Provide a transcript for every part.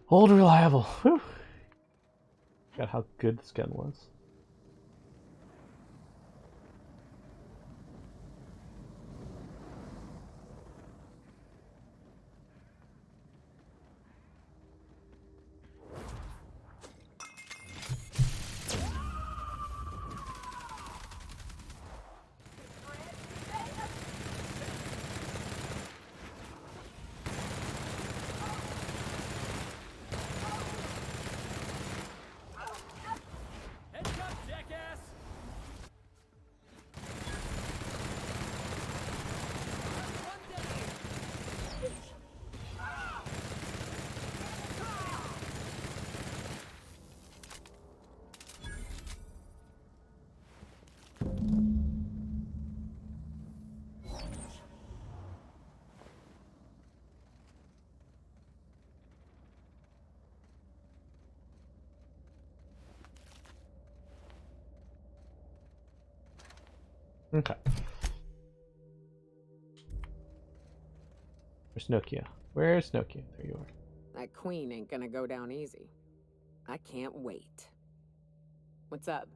Old reliable. Whew. Forgot how good this gun was. Okay. Where's Nokia? Where's Nokia? There you are. That queen ain't gonna go down easy. I can't wait. What's up?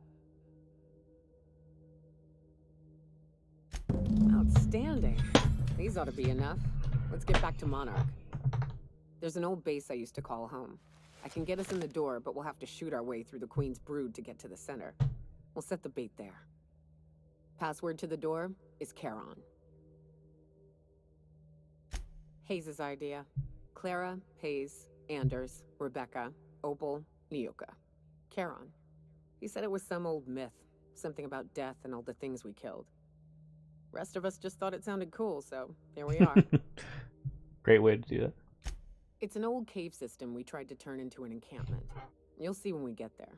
Outstanding. These ought to be enough. Let's get back to Monarch. There's an old base I used to call home. I can get us in the door, but we'll have to shoot our way through the Queen's brood to get to the center. We'll set the bait there. Password to the door is Charon. Hayes' idea. Clara, Hayes, Anders, Rebecca, Opal, Nyoka. Charon. He said it was some old myth. Something about death and all the things we killed. Rest of us just thought it sounded cool, so here we are. Great way to do that. It's an old cave system we tried to turn into an encampment. You'll see when we get there.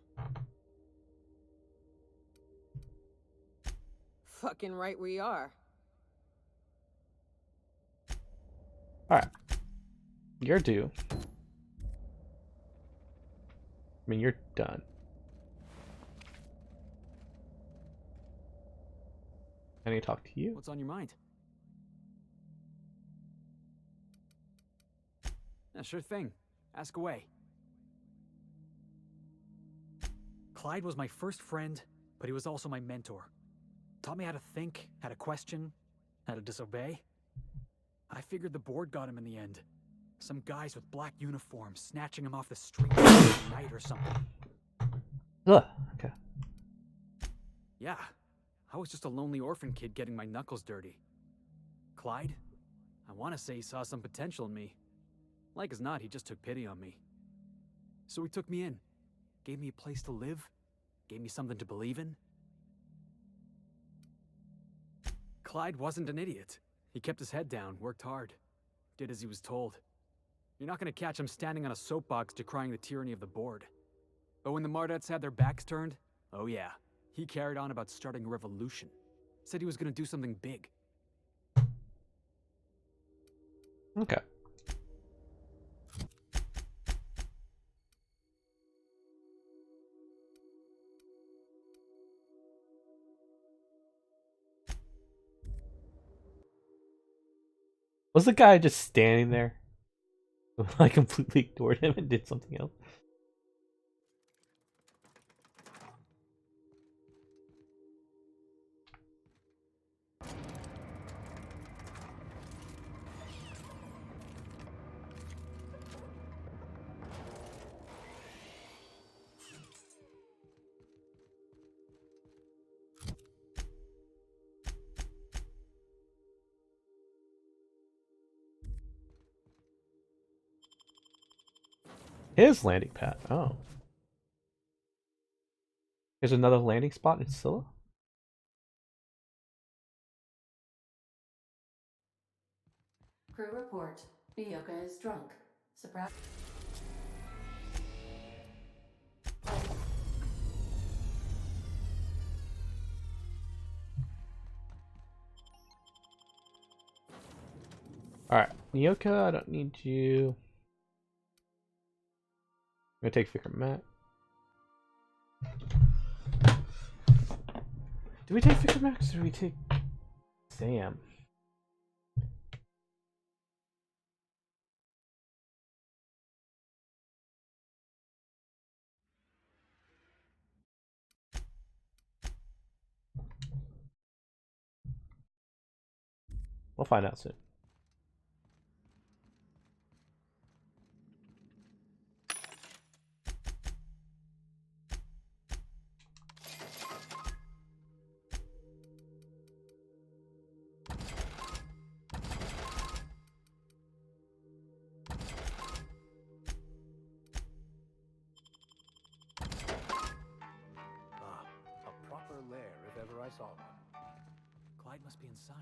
Fucking right we are. Alright. You're due. I mean, you're done. I need to talk to you. What's on your mind? Yeah, sure thing. Ask away. Clyde was my first friend, but he was also my mentor. Taught me how to think, how to question, how to disobey. I figured the board got him in the end. Some guys with black uniforms snatching him off the street at night or something. Ugh, okay. Yeah, I was just a lonely orphan kid getting my knuckles dirty. Clyde? I want to say he saw some potential in me. Like as not, he just took pity on me. So he took me in, gave me a place to live, gave me something to believe in. Clyde wasn't an idiot. He kept his head down, worked hard, did as he was told. You're not going to catch him standing on a soapbox decrying the tyranny of the board. But when the Mardettes had their backs turned, oh yeah, he carried on about starting a revolution. Said he was going to do something big. Okay. Was the guy just standing there? I completely ignored him and did something else. His landing pad. Oh. There's another landing spot in Scylla? Crew report. Nyoka is drunk. Surprise. Alright. Nyoka, I don't need you. I'm gonna take Vicar Matt. Do we take Vicar Max or do we take Sam? We'll find out soon. A proper lair if ever I saw one. Clyde must be inside.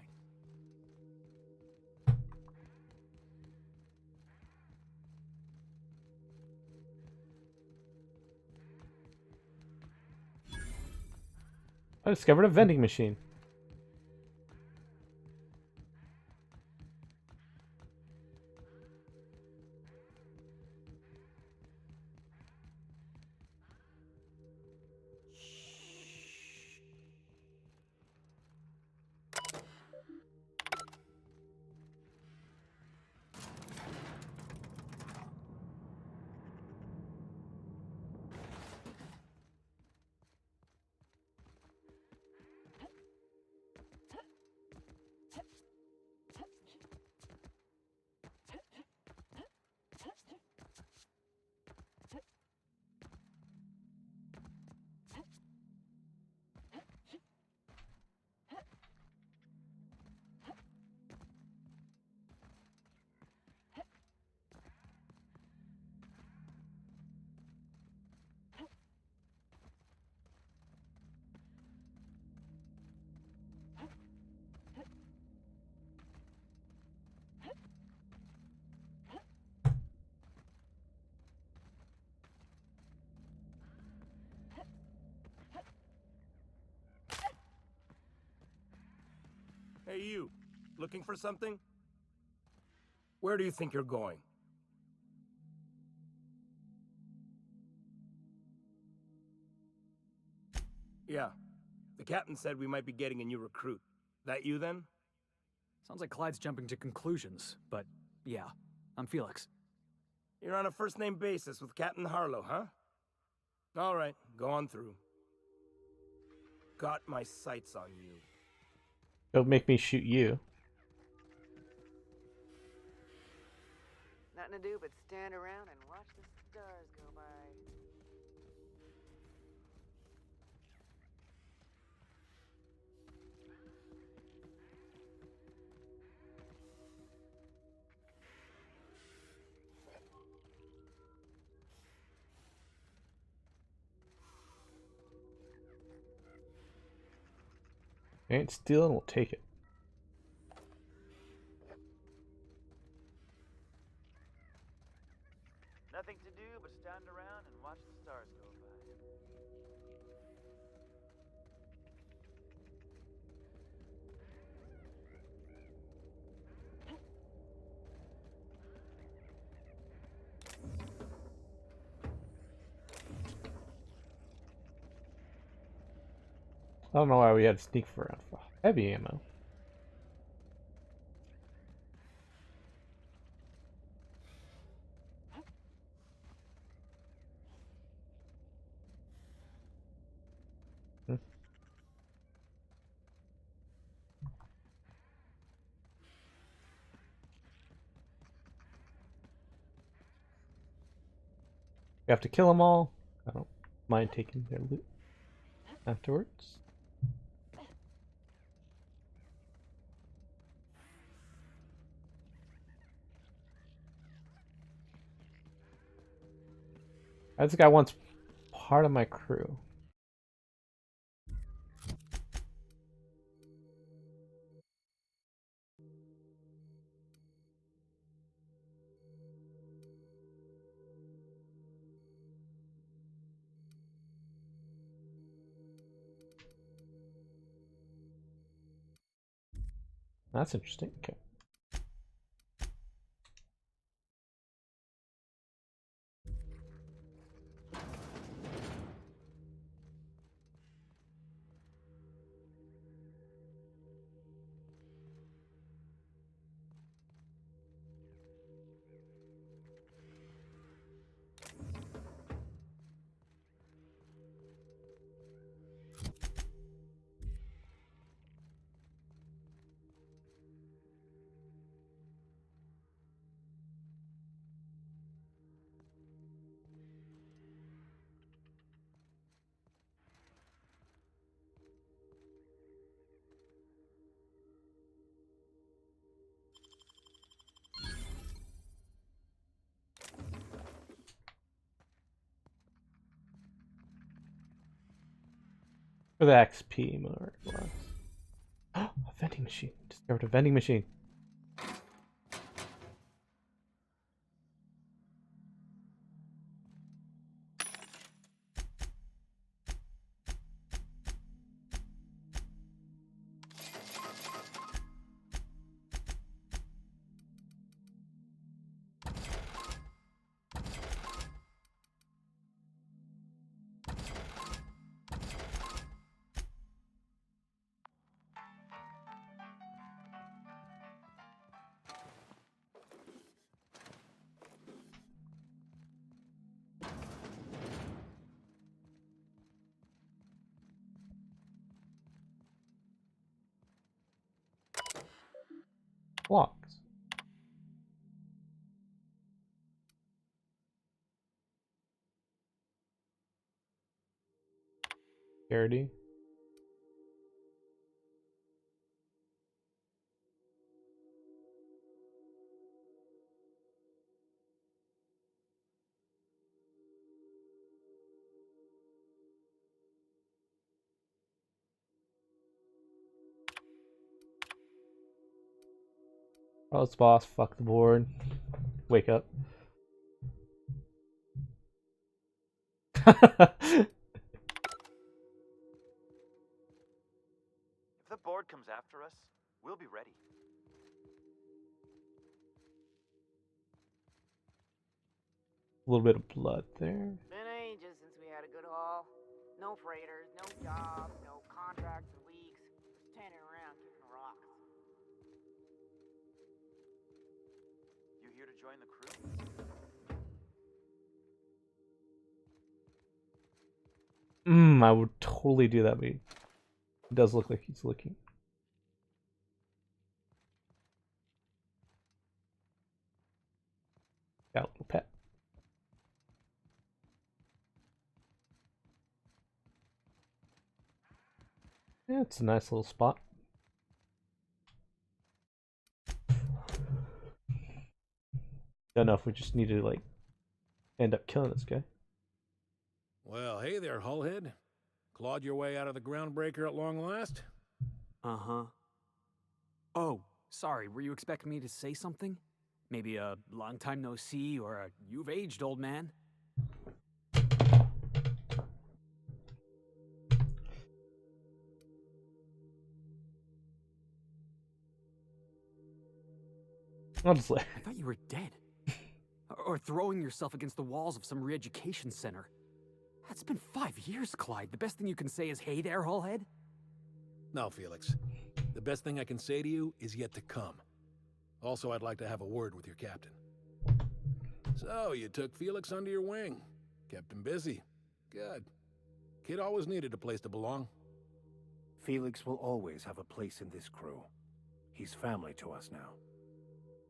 I discovered a vending machine. Hey, you. Looking for something? Where do you think you're going? Yeah. The captain said we might be getting a new recruit. That you, then? Sounds like Clyde's jumping to conclusions, but yeah, I'm Felix. You're on a first-name basis with Captain Harlow, huh? All right, go on through. Got my sights on you. Don't make me shoot you. Nothing to do but stand around and watch the stars go by. Ain't stealing, we'll take it. Nothing to do but stand around and watch the stars go by. I don't know why we had to sneak for heavy ammo. Hmm. We have to kill them all. I don't mind taking their loot afterwards. This guy wants part of my crew. That's interesting. Okay. For the XP, more or less. A vending machine. Discovered a vending machine. Blocks. Charity. Oh, it's boss. Fuck the board. Wake up. If the board comes after us, we'll be ready. A little bit of blood there. Been ages since we had a good haul. No freighters, no jobs, no contracts for weeks. Just standing around kicking rocks. You here to join the crew? I would totally do that, but it does look like he's looking. Got a little pet. Yeah, it's a nice little spot. Don't know if we just need to, like, end up killing this guy. Well, hey there, Hullhead. Clawed your way out of the groundbreaker at long last? Uh-huh. Oh, sorry, were you expecting me to say something? Maybe a long time no see, or a you've aged, old man? I'll just let. I thought you were dead. Or throwing yourself against the walls of some re-education center. That's been 5 years, Clyde. The best thing you can say is, hey there, Hullhead? No, Felix. The best thing I can say to you is yet to come. Also, I'd like to have a word with your captain. So, you took Felix under your wing. Kept him busy. Good. Kid always needed a place to belong. Felix will always have a place in this crew. He's family to us now.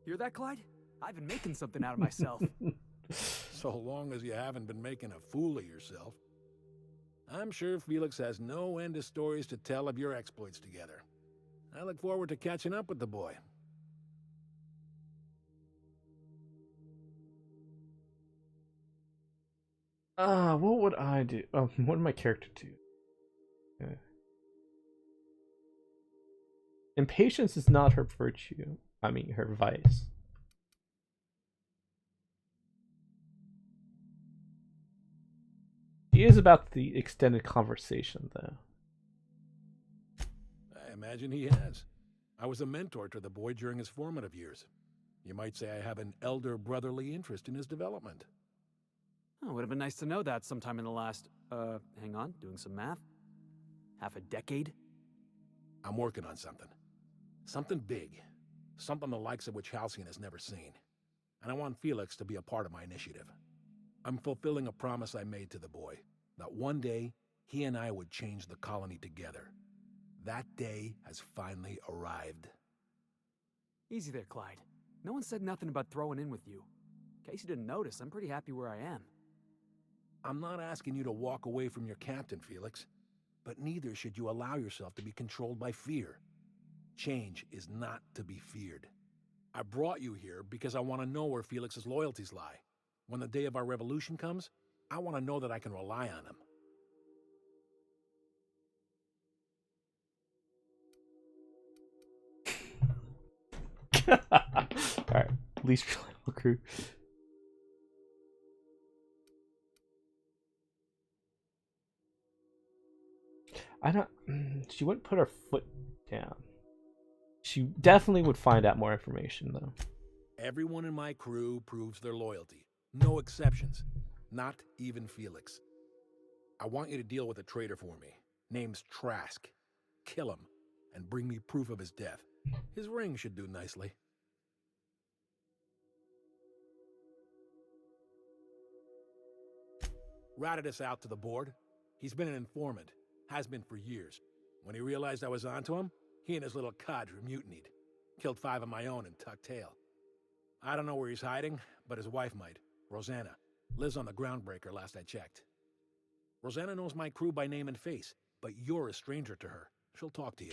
Hear that, Clyde? I've been making something out of myself. So long as you haven't been making a fool of yourself. I'm sure Felix has no end of stories to tell of your exploits together. I look forward to catching up with the boy. What would I do? What would my character do? Impatience is not her virtue. I mean, her vice. He is about the extended conversation, though. I imagine he has. I was a mentor to the boy during his formative years. You might say I have an elder brotherly interest in his development. Oh, it would have been nice to know that sometime in the last, hang on, doing some math. Half a decade? I'm working on something. Something big. Something the likes of which Halcyon has never seen. And I want Felix to be a part of my initiative. I'm fulfilling a promise I made to the boy, that one day he and I would change the colony together. That day has finally arrived. Easy there, Clyde. No one said nothing about throwing in with you. In case you didn't notice, I'm pretty happy where I am. I'm not asking you to walk away from your captain, Felix, but neither should you allow yourself to be controlled by fear. Change is not to be feared. I brought you here because I want to know where Felix's loyalties lie. When the day of our revolution comes, I want to know that I can rely on him. Alright, least reliable crew. I don't. She wouldn't put her foot down. She definitely would find out more information, though. Everyone in my crew proves their loyalty. No exceptions. Not even Felix. I want you to deal with a traitor for me. Name's Trask. Kill him, and bring me proof of his death. His ring should do nicely. Routed us out to the board. He's been an informant. Has been for years. When he realized I was onto him, he and his little cadre mutinied. Killed 5 of my own and tucked tail. I don't know where he's hiding, but his wife might. Rosanna. Lives on the Groundbreaker last I checked. Rosanna knows my crew by name and face, but you're a stranger to her. She'll talk to you.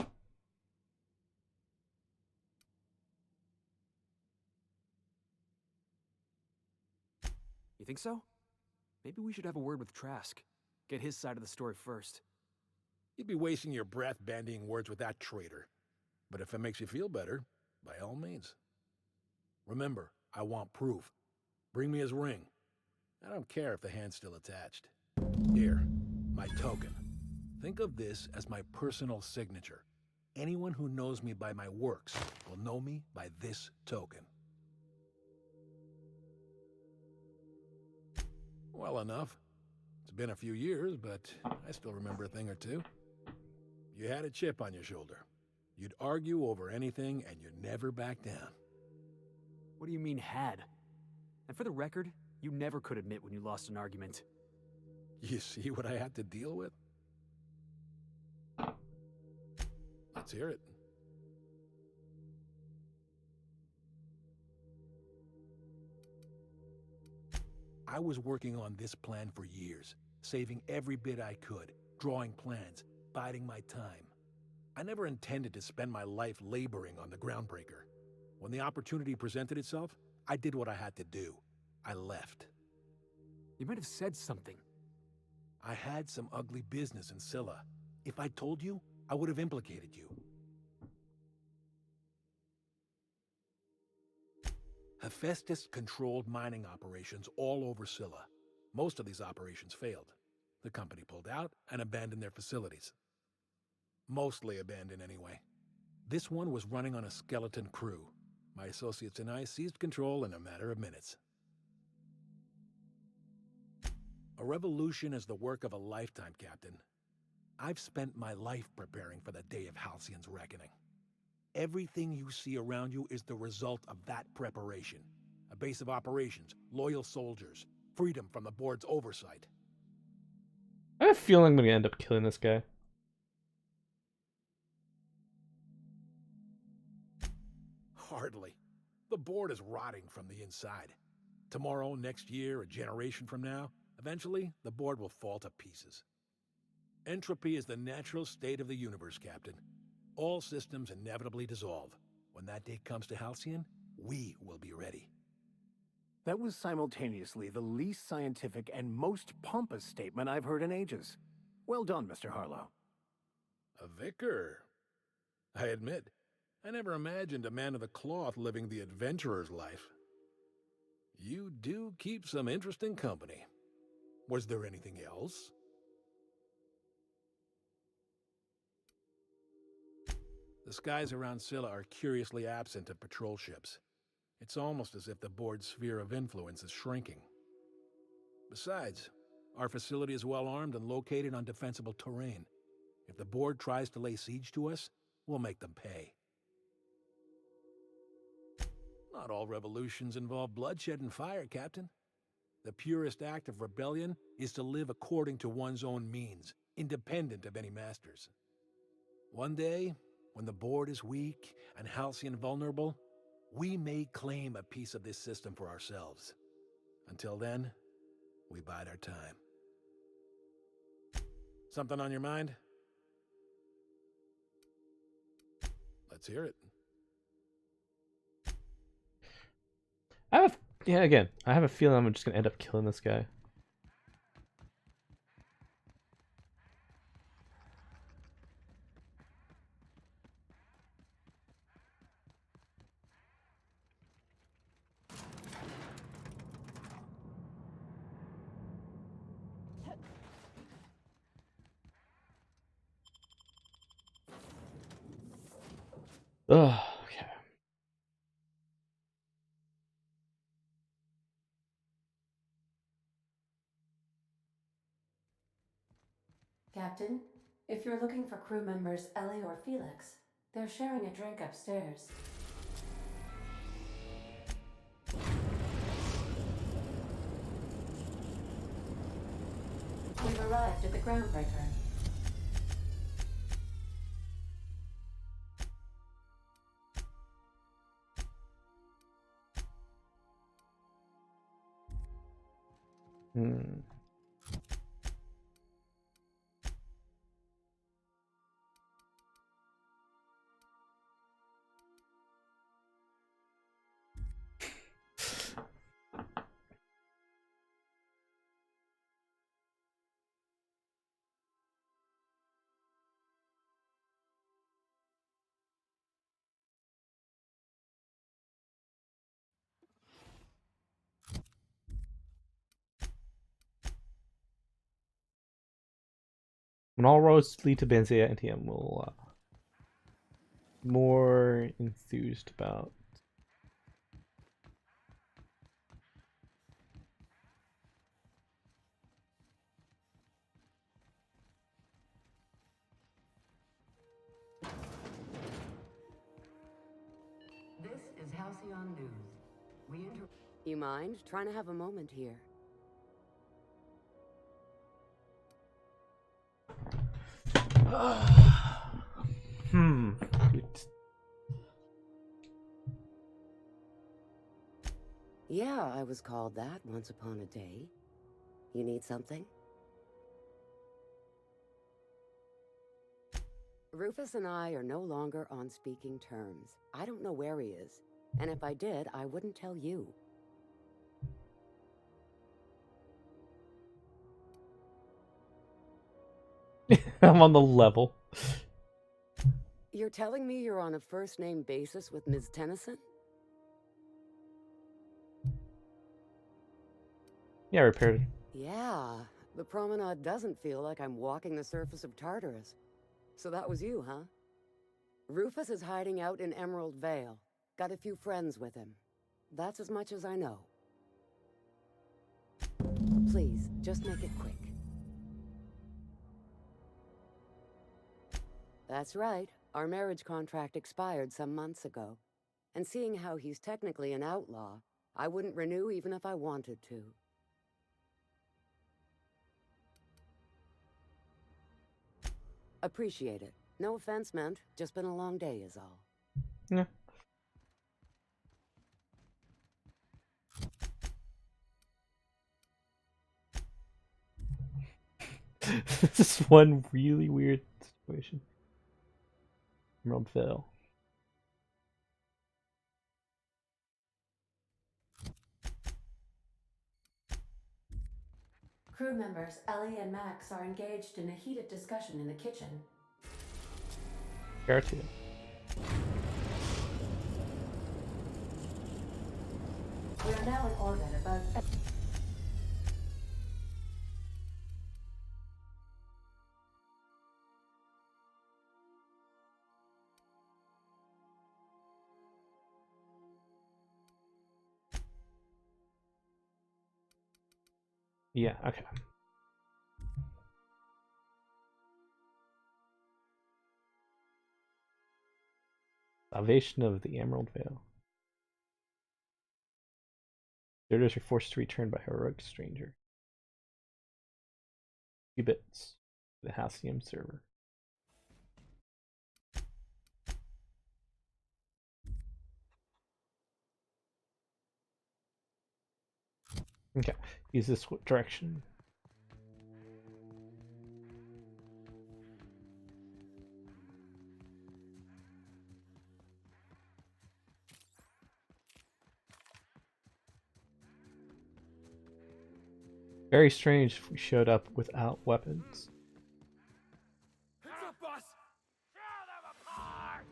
You think so? Maybe we should have a word with Trask. Get his side of the story first. You'd be wasting your breath bandying words with that traitor. But if it makes you feel better, by all means. Remember, I want proof. Bring me his ring. I don't care if the hand's still attached. Here, my token. Think of this as my personal signature. Anyone who knows me by my works will know me by this token. Well enough. It's been a few years, but I still remember a thing or two. You had a chip on your shoulder. You'd argue over anything, and you'd never back down. What do you mean, had? And for the record, you never could admit when you lost an argument. You see what I had to deal with? Let's hear it. I was working on this plan for years, saving every bit I could, drawing plans, biding my time. I never intended to spend my life laboring on the Groundbreaker. When the opportunity presented itself, I did what I had to do. I left. You might have said something. I had some ugly business in Scylla. If I'd told you, I would have implicated you. Hephaestus controlled mining operations all over Scylla. Most of these operations failed. The company pulled out and abandoned their facilities. Mostly abandoned anyway. This one was running on a skeleton crew. My associates and I seized control in a matter of minutes. A revolution is the work of a lifetime, Captain. I've spent my life preparing for the day of Halcyon's reckoning. Everything you see around you is the result of that preparation. A base of operations, loyal soldiers, freedom from the board's oversight. I have a feeling I'm gonna end up killing this guy. Hardly. The board is rotting from the inside. Tomorrow, next year, a generation from now, eventually, the board will fall to pieces. Entropy is the natural state of the universe, Captain. All systems inevitably dissolve. When that day comes to Halcyon, we will be ready. That was simultaneously the least scientific and most pompous statement I've heard in ages. Well done, Mr. Harlow. A vicar. I admit, I never imagined a man of the cloth living the adventurer's life. You do keep some interesting company. Was there anything else? The skies around Scylla are curiously absent of patrol ships. It's almost as if the board's sphere of influence is shrinking. Besides, our facility is well armed and located on defensible terrain. If the board tries to lay siege to us, we'll make them pay. Not all revolutions involve bloodshed and fire, Captain. The purest act of rebellion is to live according to one's own means, independent of any masters. One day, when the board is weak and Halcyon vulnerable, we may claim a piece of this system for ourselves. Until then, we bide our time. Something on your mind? Let's hear it. Again, I have a feeling I'm just gonna end up killing this guy. Ugh, okay. Captain, if you're looking for crew members Ellie or Felix, they're sharing a drink upstairs. We've arrived at the groundbreaker. Hmm. When all roads lead to Byzantium, we'll more enthused about. This is Halcyon News. You mind trying to have a moment here? Hmm. Yeah, I was called that once upon a day. You need something? Rufus and I are no longer on speaking terms. I don't know where he is. And if I did, I wouldn't tell you. I'm on the level. You're telling me you're on a first-name basis with Ms. Tennyson? Yeah, repaired. Yeah, the promenade doesn't feel like I'm walking the surface of Tartarus. So that was you, huh? Rufus is hiding out in Emerald Vale. Got a few friends with him. That's as much as I know. Please, just make it quick. That's right. Our marriage contract expired some months ago. And seeing how he's technically an outlaw, I wouldn't renew even if I wanted to. Appreciate it. No offense meant, just been a long day is all. Yeah. This is one really weird situation. Emerald Vale. Crew members Ellie and Max are engaged in a heated discussion in the kitchen. Where to? We are now in orbit above. Yeah, okay. Salvation of the Emerald Vale. Deserters are forced to return by heroic stranger. Qubits. The Halcyon server. Okay. Use this direction. Very strange if we showed up without weapons. What's up, boss? Tear them apart!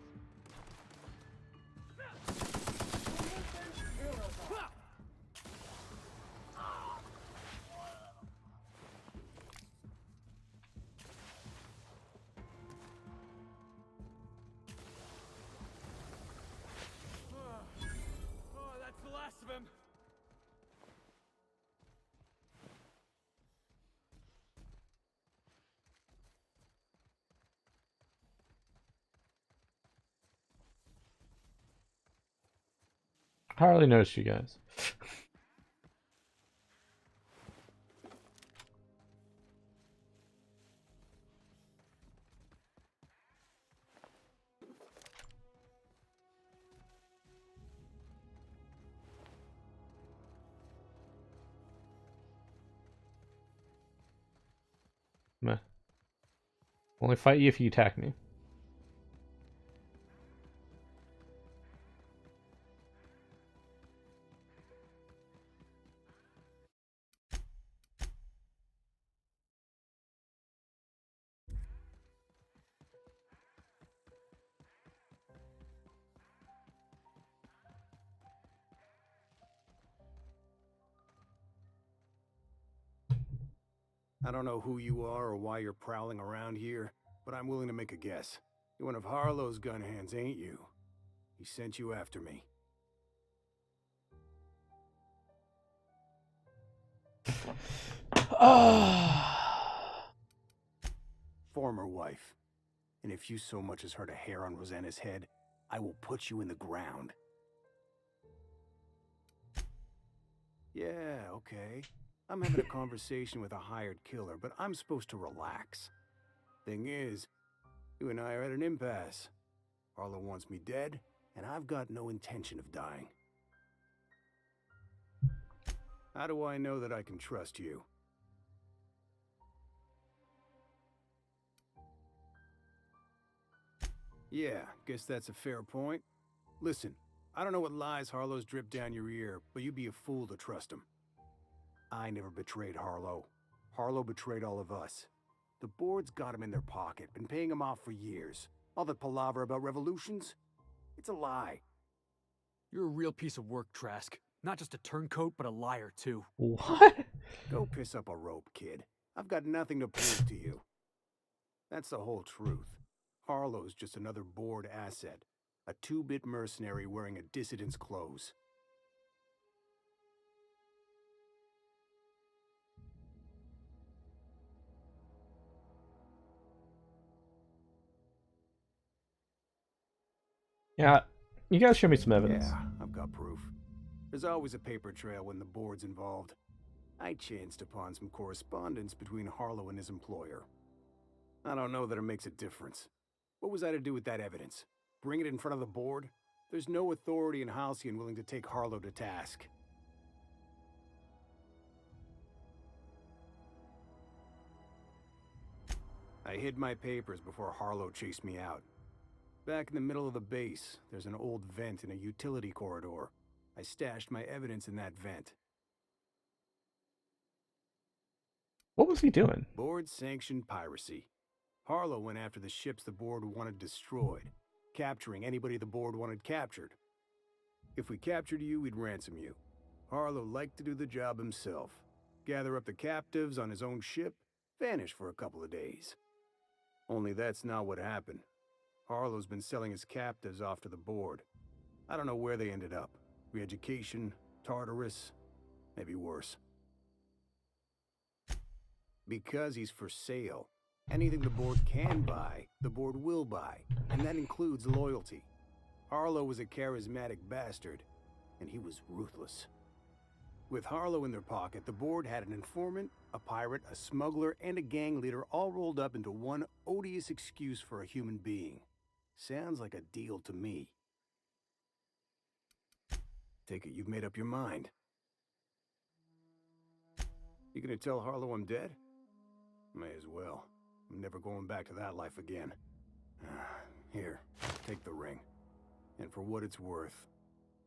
hardly noticed you guys. Meh. Only fight you if you attack me. I don't know who you are or why you're prowling around here, but I'm willing to make a guess. You're one of Harlow's gun hands, ain't you? He sent you after me. Former wife. And if you so much as hurt a hair on Rosanna's head, I will put you in the ground. Yeah, okay. I'm having a conversation with a hired killer, but I'm supposed to relax. Thing is, you and I are at an impasse. Harlow wants me dead, and I've got no intention of dying. How do I know that I can trust you? Yeah, guess that's a fair point. Listen, I don't know what lies Harlow's dripped down your ear, but you'd be a fool to trust him. I never betrayed Harlow. Harlow betrayed all of us. The board's got him in their pocket, been paying him off for years. All that palaver about revolutions? It's a lie. You're a real piece of work, Trask. Not just a turncoat, but a liar, too. What? Go piss up a rope, kid. I've got nothing to prove to you. That's the whole truth. Harlow's just another board asset. A two-bit mercenary wearing a dissident's clothes. Yeah, you guys show me some evidence. Yeah, I've got proof. There's always a paper trail when the board's involved. I chanced upon some correspondence between Harlow and his employer. I don't know that it makes a difference. What was I to do with that evidence? Bring it in front of the board? There's no authority in Halcyon willing to take Harlow to task. I hid my papers before Harlow chased me out. Back in the middle of the base, there's an old vent in a utility corridor. I stashed my evidence in that vent. What was he doing? Board-sanctioned piracy. Harlow went after the ships the board wanted destroyed, capturing anybody the board wanted captured. If we captured you, we'd ransom you. Harlow liked to do the job himself. Gather up the captives on his own ship, vanish for a couple of days. Only that's not what happened. Harlow's been selling his captives off to the board. I don't know where they ended up. Re-education, Tartarus, maybe worse. Because he's for sale. Anything the board can buy, the board will buy, and that includes loyalty. Harlow was a charismatic bastard, and he was ruthless. With Harlow in their pocket, the board had an informant, a pirate, a smuggler, and a gang leader all rolled up into one odious excuse for a human being. Sounds like a deal to me. Take it you've made up your mind. You gonna tell Harlow I'm dead? May as well. I'm never going back to that life again. Here, take the ring. And for what it's worth,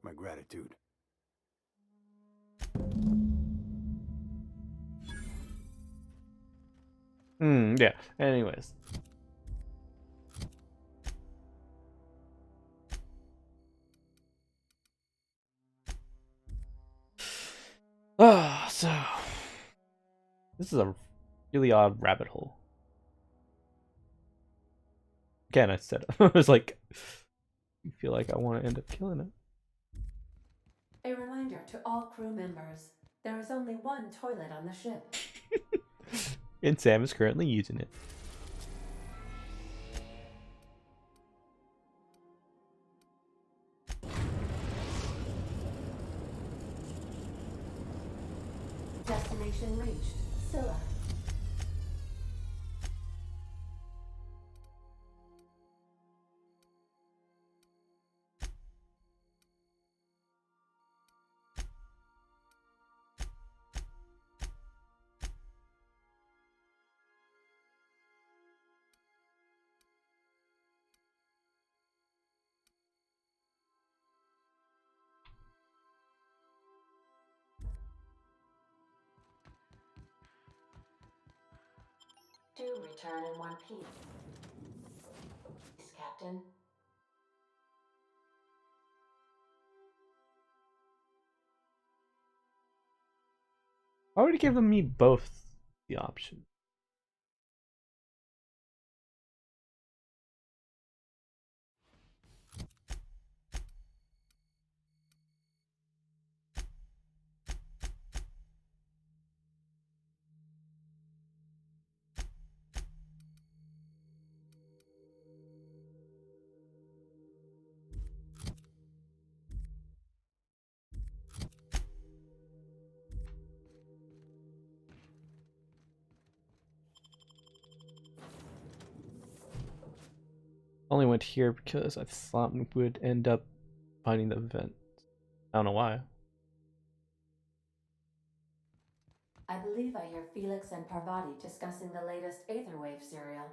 my gratitude. Yeah. Anyways. So this is a really odd rabbit hole. Again, I said I was like, I feel like I want to end up killing it. A reminder to all crew members, there is only one toilet on the ship. And Sam is currently using it. Destination reached. Scylla. Do return in one piece. Captain. Already given me both the option. Only went here because I thought we would end up finding the event. I don't know why. I believe I hear Felix and Parvati discussing the latest Aetherwave serial.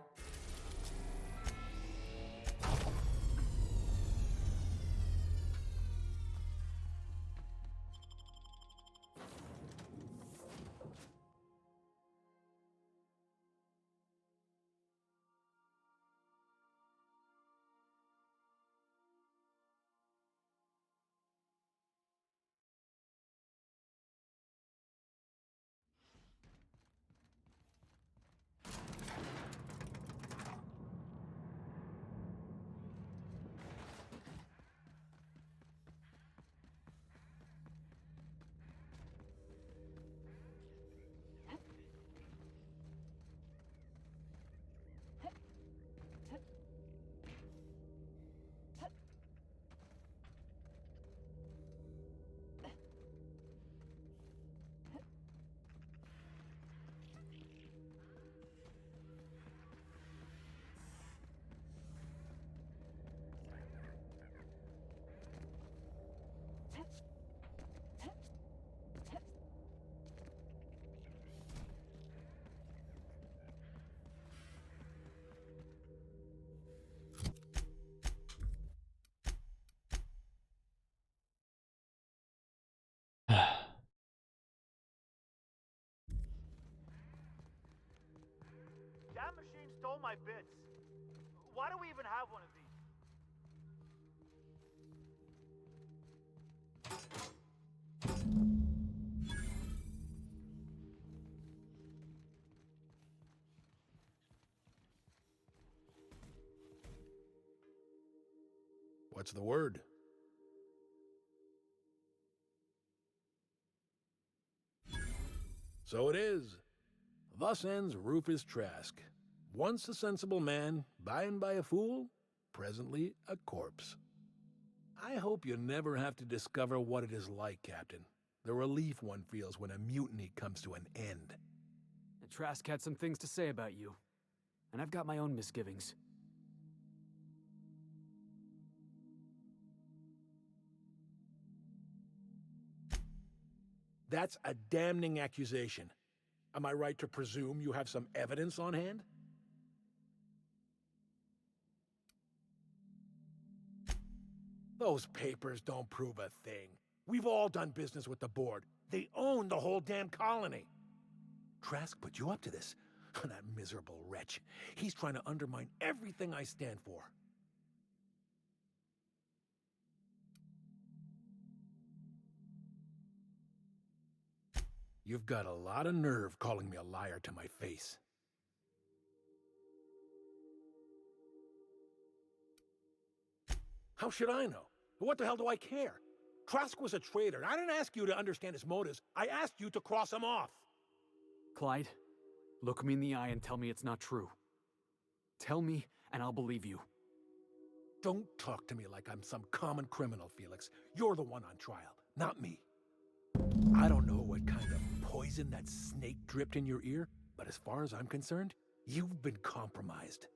That machine stole my bits. Why do we even have one of these? What's the word? So it is. Thus ends Rufus Trask. Once a sensible man, by and by a fool, presently a corpse. I hope you never have to discover what it is like, Captain. The relief one feels when a mutiny comes to an end. And Trask had some things to say about you. And I've got my own misgivings. That's a damning accusation. Am I right to presume you have some evidence on hand? Those papers don't prove a thing. We've all done business with the board. They own the whole damn colony. Trask put you up to this. That miserable wretch. He's trying to undermine everything I stand for. You've got a lot of nerve calling me a liar to my face. How should I know? What the hell do I care? Trask was a traitor. I didn't ask you to understand his motives. I asked you to cross him off. Clyde, look me in the eye and tell me it's not true. Tell me, and I'll believe you. Don't talk to me like I'm some common criminal, Felix. You're the one on trial, not me. I don't know what kind of poison poison that snake dripped in your ear, but as far as I'm concerned, you've been compromised.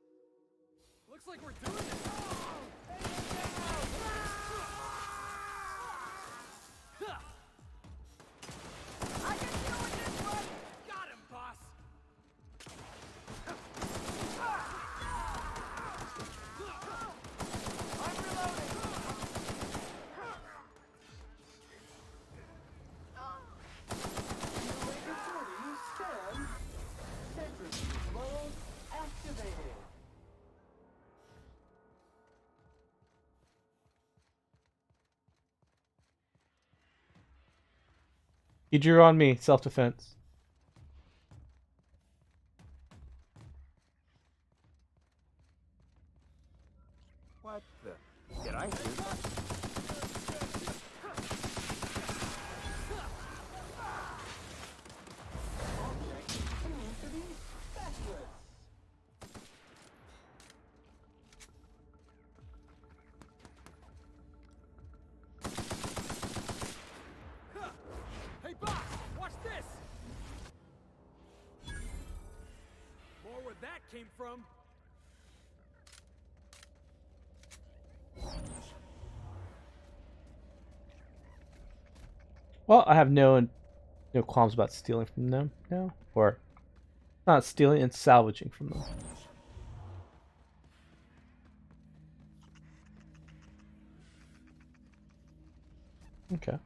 Looks like we're doing it! I can deal with this one! Got him, boss! I'm reloading! He drew on me, self-defense. What the? Did I hear that? Hey, boss! Watch this! More where that came from. Well, I have no qualms about stealing from them now, or not stealing and salvaging from them. Okay.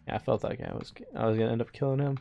Yeah, I felt like I was gonna end up killing him.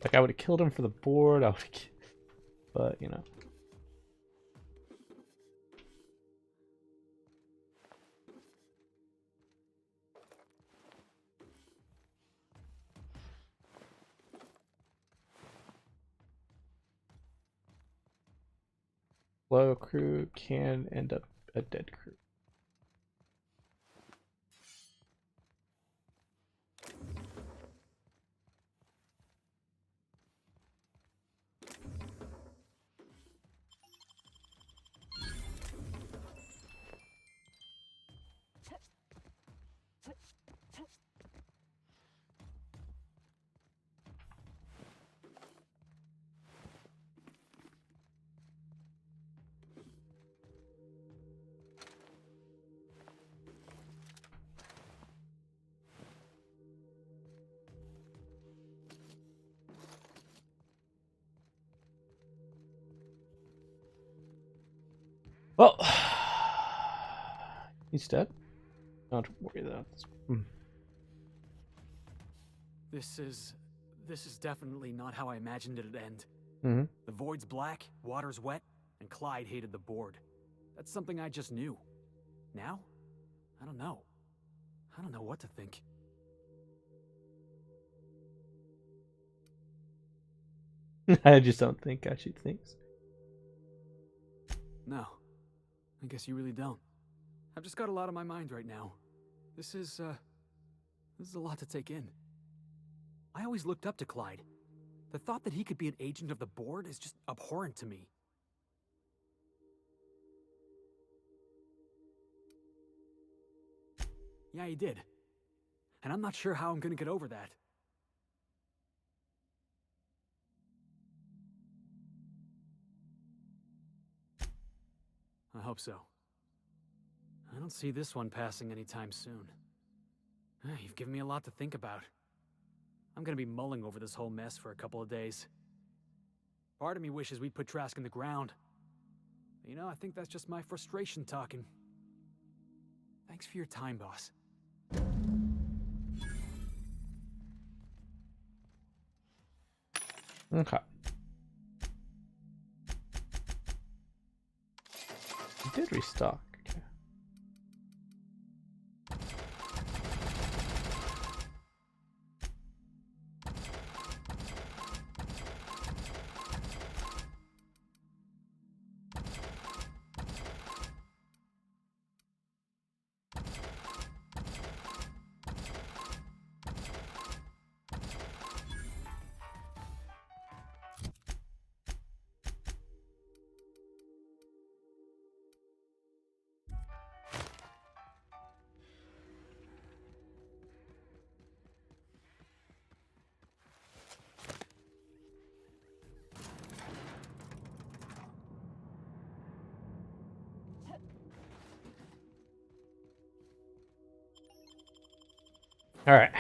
Like, I would have killed him for the board. I would have, but you know. Low crew can end up a dead crew. Well, he's dead. Not to worry about this. This is definitely not how I imagined it'd end. Mm-hmm. The void's black, water's wet, and Clyde hated the board. That's something I just knew. Now? I don't know. I don't know what to think. I just don't think I should think. No. I guess you really don't. I've just got a lot on my mind right now. This is a lot to take in. I always looked up to Clyde. The thought that he could be an agent of the board is just abhorrent to me. Yeah, he did. And I'm not sure how I'm gonna get over that. I hope so. I don't see this one passing anytime soon. You've given me a lot to think about. I'm gonna be mulling over this whole mess for a couple of days. Part of me wishes we'd put Trask in the ground. But, you know, I think that's just my frustration talking. Thanks for your time, boss. Okay. You did restock. Okay. All right.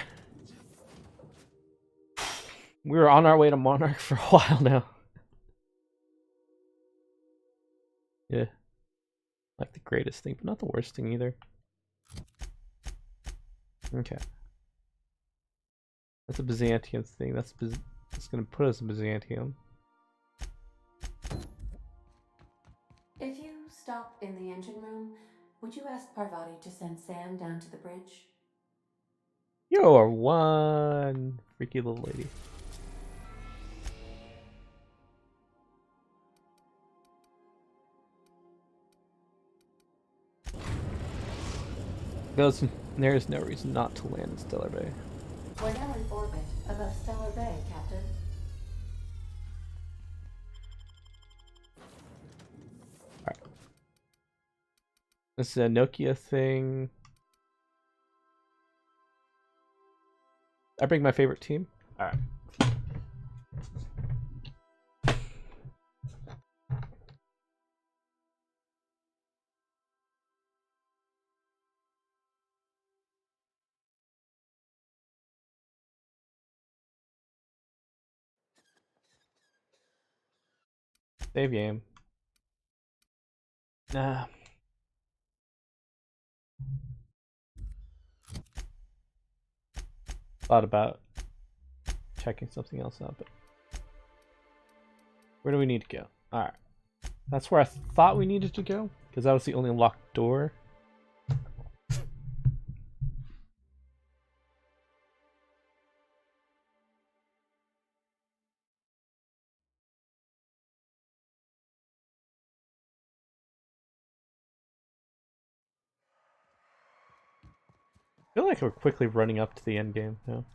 We were on our way to Monarch for a while now. Yeah. Like the greatest thing, but not the worst thing either. Okay. That's a Byzantium thing. That's gonna put us in Byzantium. If you stop in the engine room, would you ask Parvati to send Sam down to the bridge? You're one freaky little lady. There's no reason not to land in Stellar Bay. We're now in orbit above Stellar Bay, Captain. Alright. This is a Nokia thing. I bring my favorite team. Alright. Save game. Nah. Thought about checking something else out, but where do we need to go? Alright. That's where I thought we needed to go, because that was the only locked door. I feel like we're quickly running up to the end game now.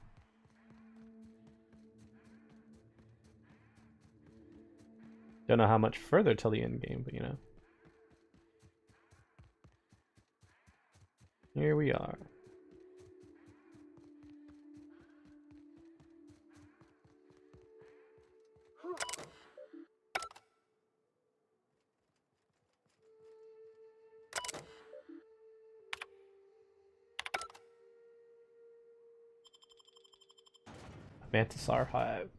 Don't know how much further till the end game, but you know. Here we are. Mantisar Hive.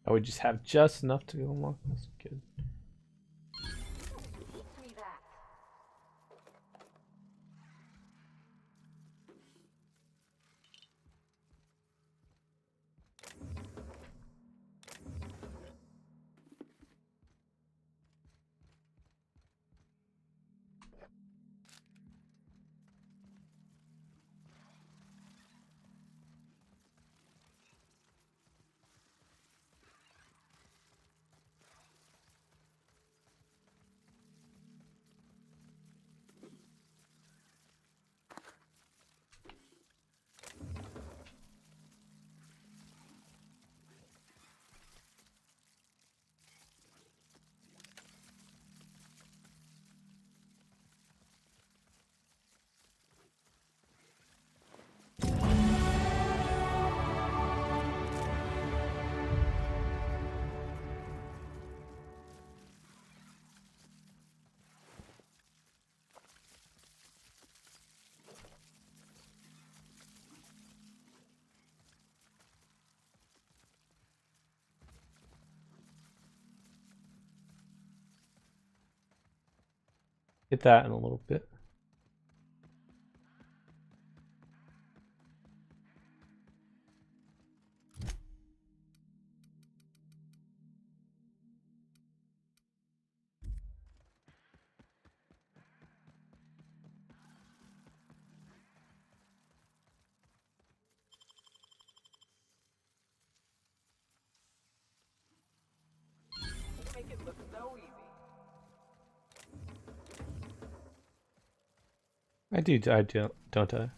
I would just have just enough to unlock this. Good. Get that in a little bit. Make it look so easy. I do, don't I?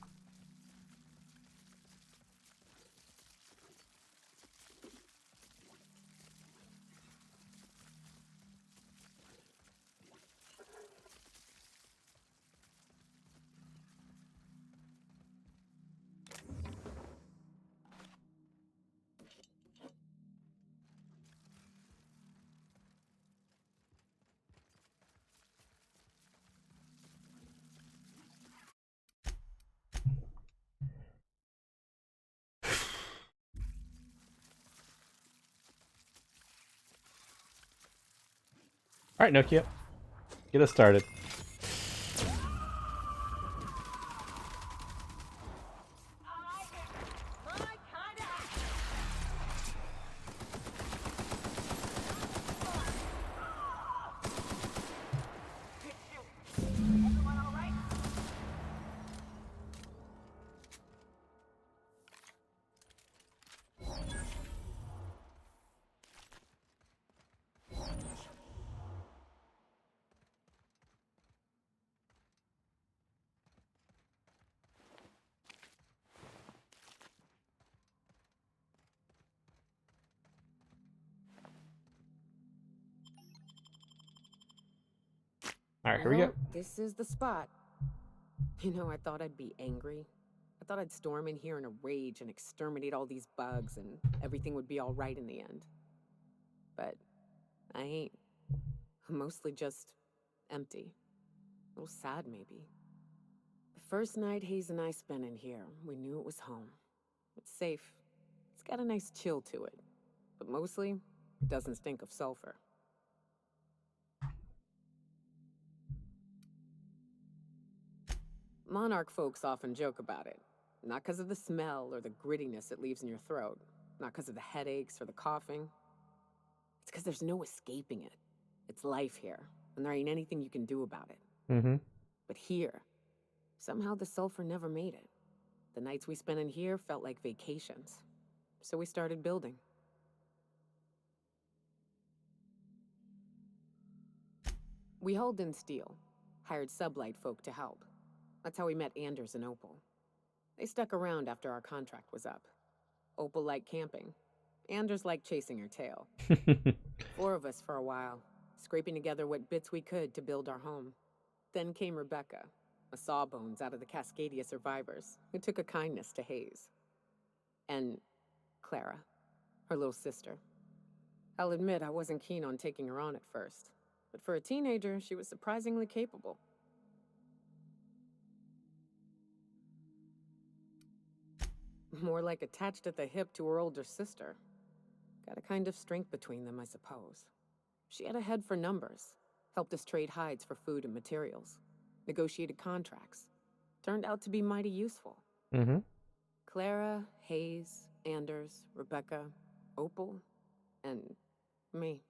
All right, Nokia, get us started. All right, here we go. Well, this is the spot. You know, I thought I'd be angry. I thought I'd storm in here in a rage and exterminate all these bugs and everything would be all right in the end. But I ain't. I'm mostly just empty. A little sad, maybe. The first night Hayes and I spent in here, we knew it was home. It's safe. It's got a nice chill to it. But mostly, it doesn't stink of sulfur. Monarch folks often joke about it. Not because of the smell or the grittiness it leaves in your throat. Not because of the headaches or the coughing. It's because there's no escaping it. It's life here, and there ain't anything you can do about it. Mm-hmm. But here, somehow the sulfur never made it. The nights we spent in here felt like vacations. So we started building. We hauled in steel, hired sublight folk to help. That's how we met Anders and Opal. They stuck around after our contract was up. Opal liked camping. Anders liked chasing her tail. 4 of us for a while, scraping together what bits we could to build our home. Then came Rebecca, a sawbones out of the Cascadia survivors, who took a kindness to Hayes. And Clara, her little sister. I'll admit I wasn't keen on taking her on at first, but for a teenager, she was surprisingly capable. More like attached at the hip to her older sister. Got a kind of strength between them, I suppose. She had a head for numbers, helped us trade hides for food and materials, negotiated contracts. Turned out to be mighty useful. Mm-hmm. Clara, Hayes, Anders, Rebecca, Opal, and me.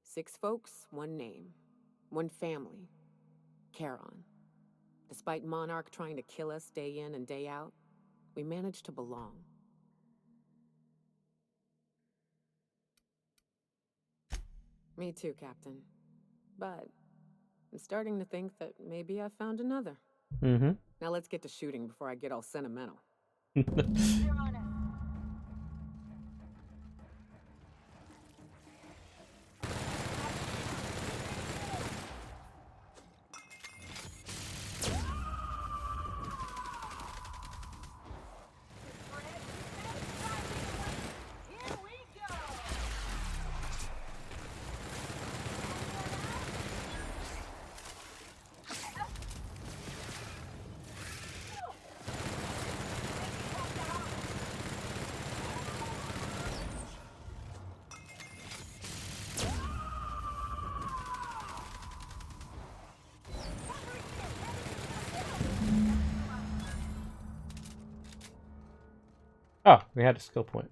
6 folks, 1 name, 1 family. Charon. Despite Monarch trying to kill us day in and day out, we managed to belong. Me too, Captain. But I'm starting to think that maybe I found another. Mm-hmm. Now let's get to shooting before I get all sentimental. Oh, we had a skill point.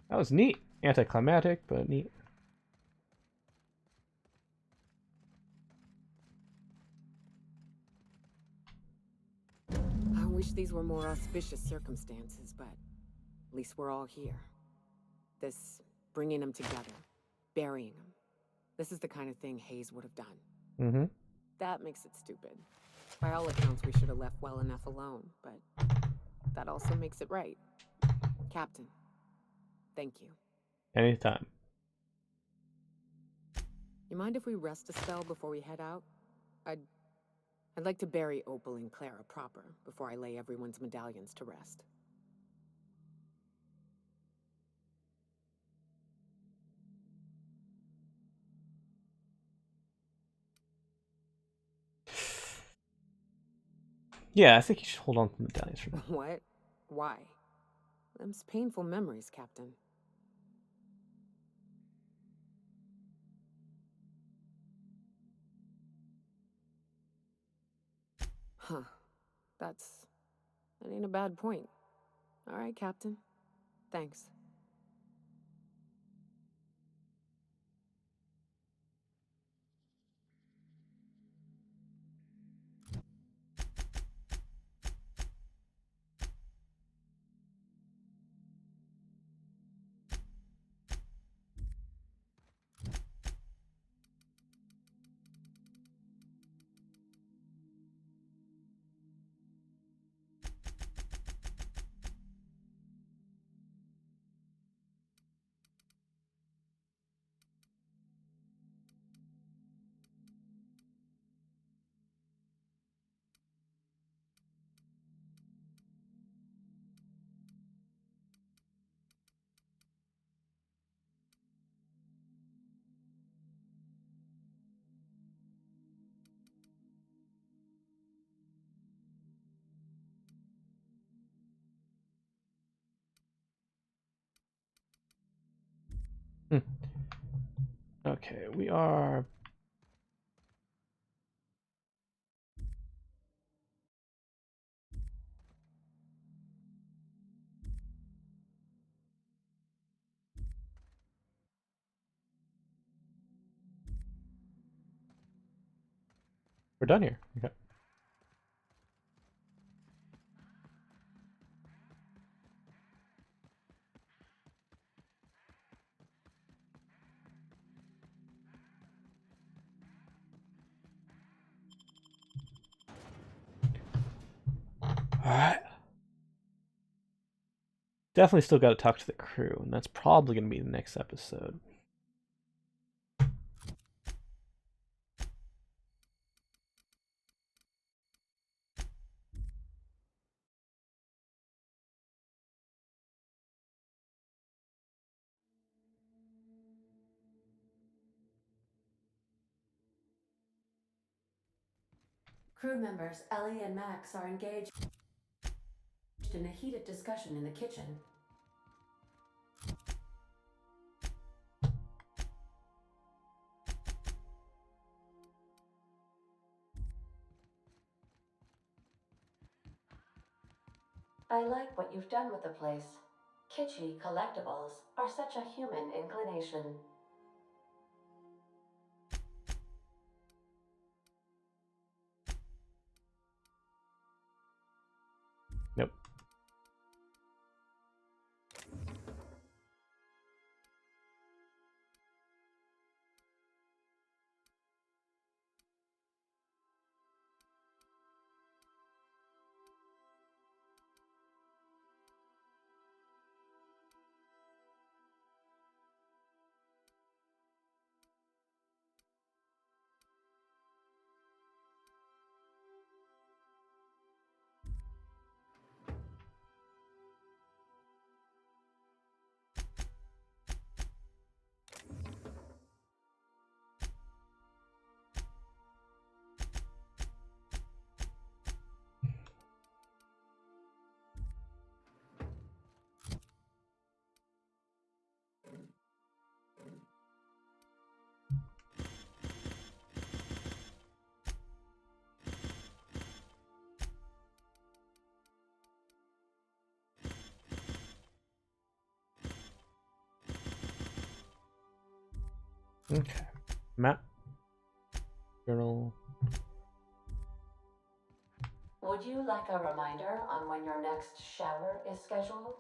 That was neat. Anticlimactic, but neat. I wish these were more auspicious circumstances, but at least we're all here. This bringing them together, burying them. This is the kind of thing Hayes would have done. Mm-hmm. That makes it stupid. By all accounts, we should have left well enough alone, but that also makes it right. Captain, thank you. Anytime. You mind if we rest a spell before we head out? I'd like to bury Opal and Clara proper before I lay everyone's medallions to rest. Yeah, I think you should hold on to the medallions for now. What? Why? Them's painful memories, Captain. Huh. That ain't a bad point. All right, Captain. Thanks. Okay, we are... We're done here. Okay. Alright. Definitely still got to talk to the crew, and that's probably going to be the next episode. Crew members Ellie and Max are engaged in a heated discussion in the kitchen. I like what you've done with the place. Kitschy collectibles are such a human inclination. Nope. Okay. Map. Journal. Would you like a reminder on when your next shower is scheduled?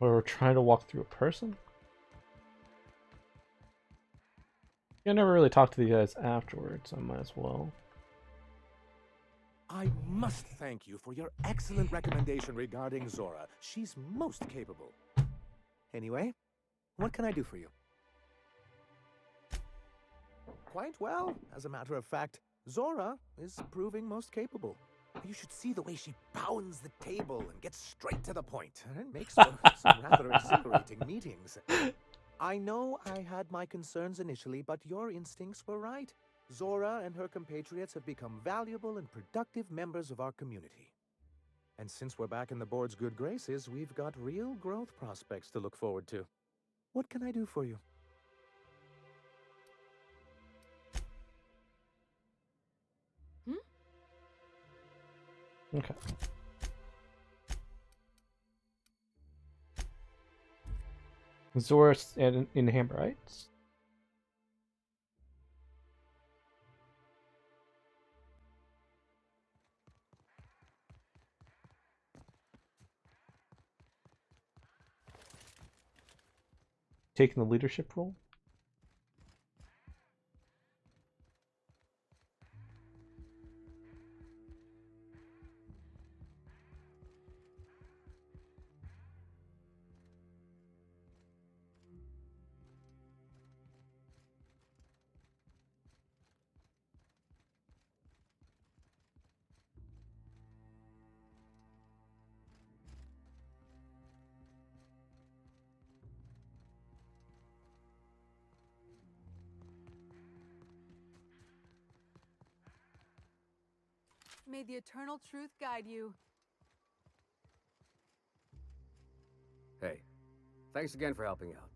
We're trying to walk through a person? I never really talked to these guys afterwards, I might as well. I must thank you for your excellent recommendation regarding Zora. She's most capable. Anyway, what can I do for you? Quite well. As a matter of fact, Zora is proving most capable. You should see the way she pounds the table and gets straight to the point. It makes for some rather exhilarating meetings. I know I had my concerns initially, but your instincts were right. Zora and her compatriots have become valuable and productive members of our community. And since we're back in the board's good graces, we've got real growth prospects to look forward to. What can I do for you? Okay. Zora's in Hamberites. Taking the leadership role. May the eternal truth guide you. Hey, thanks again for helping out.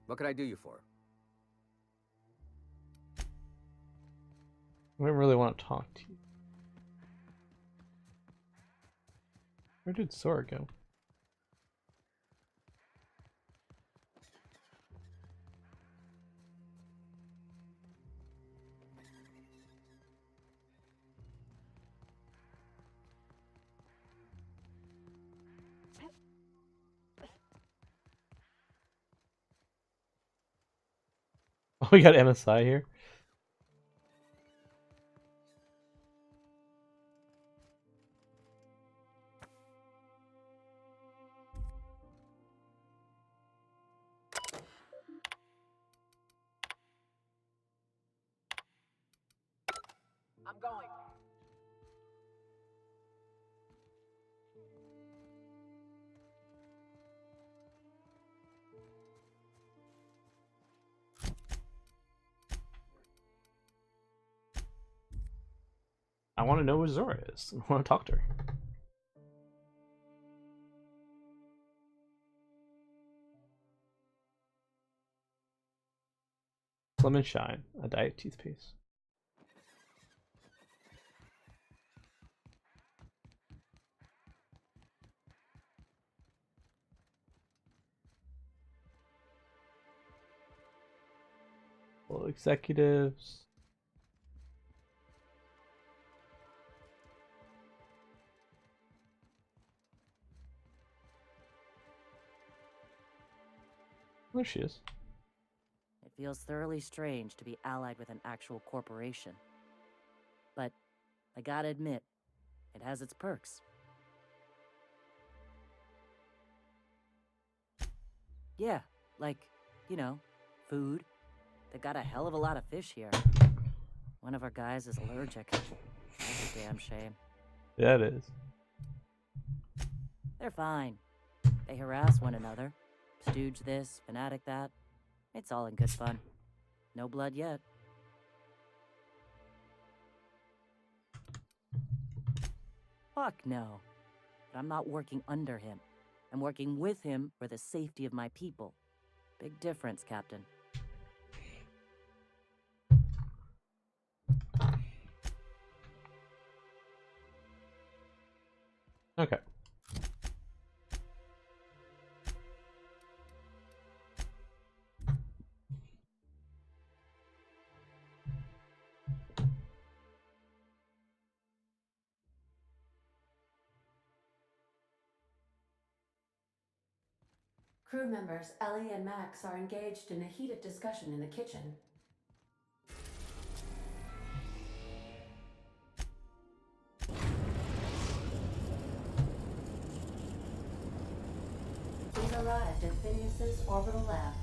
What can I do you for? I don't really want to talk to you. Where did Zora go? we got MSI here. I'm going. I want to know where Zora is. I want to talk to her. Slim and Shine, a diet toothpaste. Well, executives. There she is. It feels thoroughly strange to be allied with an actual corporation. But I gotta admit, it has its perks. Yeah, like, you know, food. They got a hell of a lot of fish here. One of our guys is allergic. That's a damn shame. Yeah, it is. They're fine. They harass one another. Stooge this, fanatic that. It's all in good fun. No blood yet. Fuck no. But I'm not working under him. I'm working with him for the safety of my people. Big difference, Captain. Okay. Crew members Ellie and Max are engaged in a heated discussion in the kitchen. We've arrived at Phineas's orbital lab.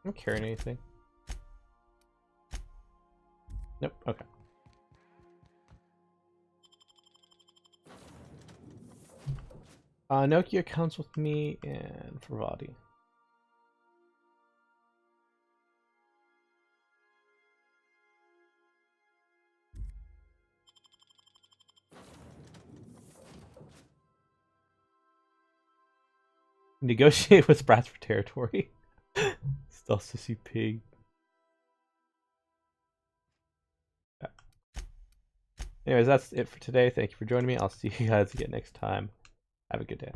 I'm not carrying anything. Nope. Okay. Nokia comes with me and Fervati. Negotiate with Sprats for territory. Still sissy pig. Yeah. Anyways, that's it for today. Thank you for joining me. I'll see you guys again next time. Have a good day.